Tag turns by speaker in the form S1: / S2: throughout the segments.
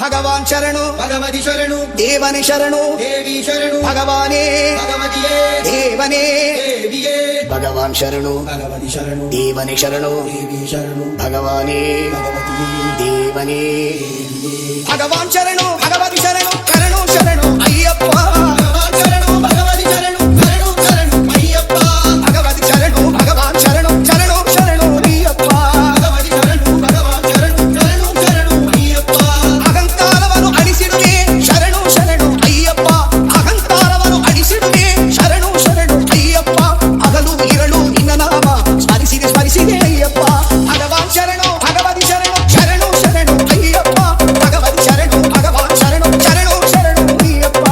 S1: ಭಗವಾನ್ ಶರಣು
S2: ಭಗವತಿ ಶರಣು
S1: ದೇವನೇ ಶರಣು
S2: ದೇವಿ ಶರಣು
S1: ಭಗವಾನೇ
S2: ಭಗವತಿಯೇ
S1: ದೇವನೇ
S2: ದೇವಿಯೇ
S1: ಭಗವಾನ್ ಶರಣು
S2: ಭಗವತಿ ಶರಣು
S1: ದೇವನೇ ಶರಣು
S2: ದೇವಿ ಶರಣು
S1: ಭಗವಾನೇ
S2: ಭಗವತಿಯೇ
S1: ದೇವನೇ
S2: ದೇವಿಯೇ
S1: ಭಗವಾನ್ ಶರಣು ಭಗವತಿ ಶರಣು ಶರಣು ಶರಣು ಅಯ್ಯಪ್ಪ
S2: ಭಗವಾನ್ ಶರಣು ಭಗವತಿ ಶರಣು ಶರಣು ಶರಣು ಅಯ್ಯಪ್ಪ
S1: ಭಗವತಿ ಶರಣು ಭಗವಾನ್ ಶರಣು ಶರಣು ಶರಣು ಅಯ್ಯಪ್ಪ
S2: ಭಗವತಿ ಶರಣು ಭಗವಾನ್ ಶರಣು ಶರಣು ಶರಣು ಅಯ್ಯಪ್ಪ
S1: ಅಹಂಕಾರವನ್ನು ಅಳಿಸಿಡುವೆ ಶರಣು ಶರಣು ಅಯ್ಯಪ್ಪ ಅಹಂಕಾರವನ್ನು ಅಳಿಸಿಡುವೆ ಶರಣು ಶರಣು ಅಯ್ಯಪ್ಪ ಹಗಲು ಇರಳು ನಿನ್ನ ನಾಮ ಸ್ಮರಿಸಿದೆ ಅಯ್ಯಪ್ಪ ಭಗವಾನ್ ಶರಣು ಭಗವತಿ ಶರಣು ಶರಣು ಶರಣು ಅಯ್ಯಪ್ಪ ಭಗವತಿ ಶರಣು ಭಗವಾನ್ ಶರಣು ಶರಣು ಶರಣು ಅಯ್ಯಪ್ಪ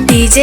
S3: DJ